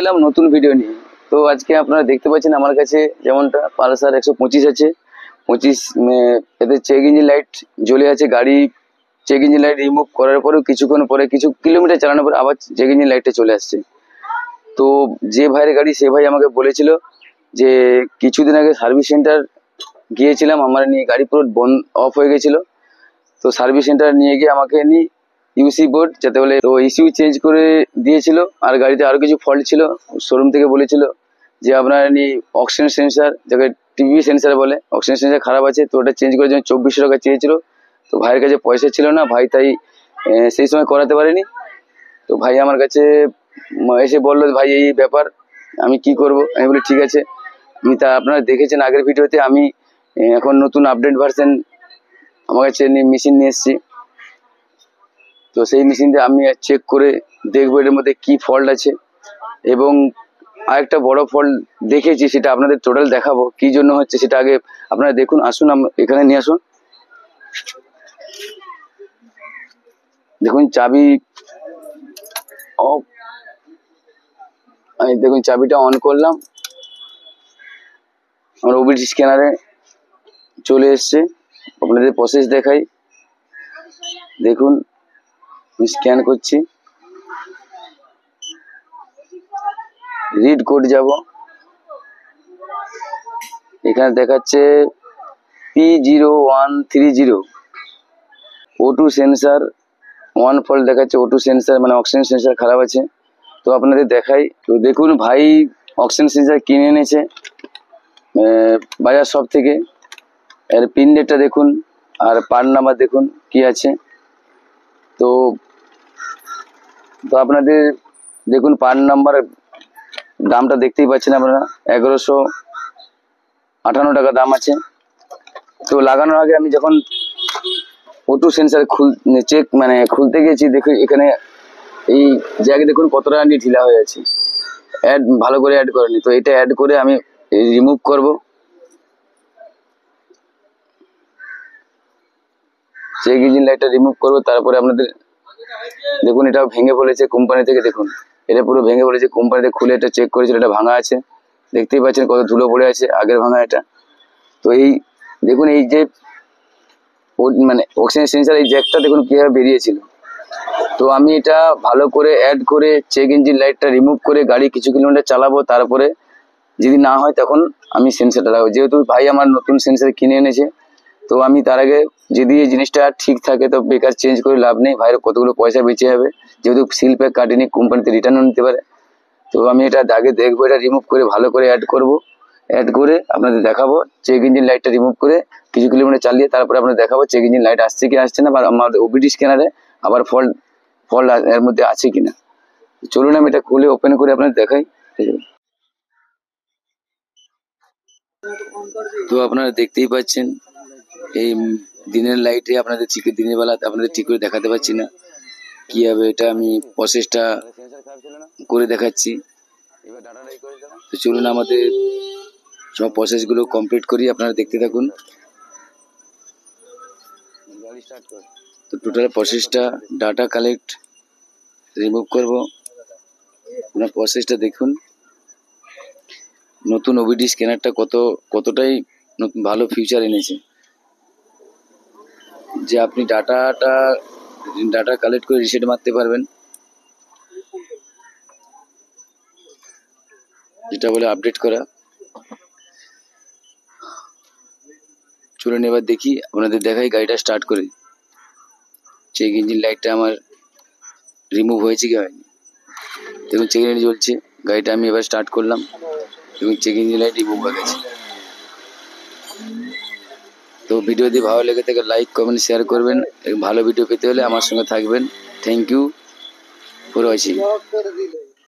এলাম নতুন ভিডিও নিয়ে। তো আজকে আপনারা দেখতে পাচ্ছেন আমার কাছে যেমনটা পালসার 125 আছে। 25 এতে চেক ইঞ্জিন লাইট জ্বলে আছে। গাড়ি চেক ইঞ্জিন লাইট রিমুভ করার পরেও কিছুক্ষণ পরে, কিছু কিলোমিটার চালানোর পরে আবার চেক ইঞ্জিন লাইটটা চলে আসছে। তো যে ভাইয়ের গাড়ি সে ভাই আমাকে বলেছিল যে কিছুদিন আগে সার্ভিস সেন্টার গিয়েছিলাম, আমার নিয়ে গাড়ি পুরো বন্ধ অফ হয়ে গেছিলো। তো সার্ভিস সেন্টার নিয়ে গিয়ে আমাকে নিয়ে ইউসি বোর্ড যাতে বলে তো ইসিউ চেঞ্জ করে দিয়েছিল। আর গাড়িতে আরো কিছু ফল্ট ছিল। শোরুম থেকে বলেছিল যে আপনার অক্সিজেন সেন্সার, যাকে টিভি সেন্সার বলে, অক্সিজেন সেন্সার খারাপ আছে। তো ওটা চেঞ্জ করার জন্য 2400 টাকা চেয়েছিল। তো ভাইয়ের কাছে পয়সা ছিল না, ভাই তাই সেই সময় করাতে পারেনি। তো ভাই আমার কাছে এসে বললো ভাই এই ব্যাপার, আমি কি করব। আমি বলি ঠিক আছে। আপনারা দেখেছেন আগের ভিডিওতে, আমি এখন নতুন আপডেট ভার্সন আমার কাছে মেশিন নিয়ে এসেছি। তো সেই মেশিন দিয়ে আমি চেক করে দেখবো এর মধ্যে কি ফল্ট আছে, এবং আরেকটা বড় ফল্ট দেখেছি সেটা আপনাদের টোটাল দেখাবো কি জন্য হচ্ছে সেটা। আগে আপনারা দেখুন, আসুন এখানে নিয়ে আসুন। দেখুন চাবি অফ, দেখুন চাবিটা অন করলাম, আমার ওবিডি স্ক্যানারে চলে এসছে। আপনাদের প্রসেস দেখাই, দেখুন আমি স্ক্যান করছি। রিড কোড যাব, এখানে দেখাচ্ছে P0130। O2 সেন্সার 1 ফল্ট দেখাচ্ছে। O2 সেন্সার মানে অক্সিজেন সেন্সার খারাপ আছে। তো আপনাদের দেখাই। তো দেখুন ভাই অক্সিজেন সেন্সার কিনে এনেছে বাজার শপ থেকে। এর পিন ডেটটা দেখুন আর পার্ট নাম্বার দেখুন কি আছে। তো তো আপনাদের দেখুন পার্ট নাম্বার, দামটা দেখতেই পাচ্ছেন আপনারা, 1158 টাকা দাম আছে। তো লাগানোর আগে আমি যখন O2 সেন্সার খুলতে গেছি, দেখুন এখানে এই জায়গায় দেখুন কতটা ঢিলা হয়ে আছে, ভালো করে অ্যাড করেনি। তো এটা অ্যাড করে আমি রিমুভ করব। চেক ইঞ্জিন লাইটটা রিমুভ করবো। তারপরে আপনাদের দেখুন এটাও ভেঙে পড়েছে কোম্পানি থেকে। দেখুন এটা পুরো ভেঙে পড়েছে, কোম্পানিতে খুলে এটা চেক করেছিল, এটা ভাঙা আছে। দেখতেই পাচ্ছেন কত ধুলো পড়ে আছে, আগের ভাঙা এটা। তো এই দেখুন এই যে অক্সিজেন সেন্সার এই জ্যাকটা দেখুন কিভাবে বেরিয়েছিল। তো আমি এটা ভালো করে অ্যাড করে চেক ইঞ্জিন লাইটটা রিমুভ করে গাড়ি কিছু কিলোমিটার চালাবো। তারপরে যদি না হয় তখন আমি সেন্সারটা লাগাবো। যেহেতু ভাই আমার নতুন সেন্সার কিনে এনেছে, তো আমি তার আগে যদি এই জিনিসটা ঠিক থাকে তো বেকার চেঞ্জ করে লাভ নেই, ভাইয়ের কতগুলো পয়সা বেঁচে যাবে। যেহেতু সিল প্যাক কাটেনি, কোম্পানিতে রিটার্নও নিতে পারে। তো আমি এটা আগে দেখবো, এটা রিমুভ করে ভালো করে অ্যাড করব। অ্যাড করে আপনাদের দেখাবো চেক ইঞ্জিন লাইটটা রিমুভ করে কিছু কিলোমিটার চালিয়ে তারপরে আপনাদের দেখাবো চেক ইঞ্জিন লাইট আসছে কি আসছে না, বা আমাদের ওবিডি স্ক্যানারে আবার ফল্ট এর মধ্যে আছে কিনা। চলুন আমি এটা খুলে ওপেন করে আপনাদের দেখাই। তো আপনারা দেখতেই পাচ্ছেন এই দিনের লাইটে আপনাদের দিনের বেলা আপনাদের ঠিক করে দেখাতে পারছি না কিভাবে এটা আমি প্রসেসটা করে দেখাচ্ছি। তো চলুন আমাদের সব প্রসেসগুলো কমপ্লিট করি, আপনারা দেখতে থাকুন। তো টোটাল প্রসেসটা ডাটা কালেক্ট রিমুভ করব, আপনার প্রসেসটা দেখুন। নতুন ওবিডি স্ক্যানারটা কতটাই ভালো ফিচার এনেছে, যে আপনি ডাটা কালেক্ট করে রিসেট মারতে পারবেন, যেটা বলে আপডেট করা। চলুন এবার দেখি, আপনাদের দেখাই গাড়িটা স্টার্ট করে। চেক ইঞ্জিন লাইটটা আমার রিমুভ হয়েছে কি হয়নি দেখুন, চেক ইঞ্জিন জ্বলছে। গাড়িটা আমি এবার স্টার্ট করলাম, দেখুন চেক ইঞ্জিন লাইট রিমুভ হয়ে গেছে। তো ভিডিও যদি ভালো লেগে থাকে লাইক কমেন্ট শেয়ার করবেন। ভালো ভিডিও পেতে হলে আমার সঙ্গে থাকবেন। Thank you for watching.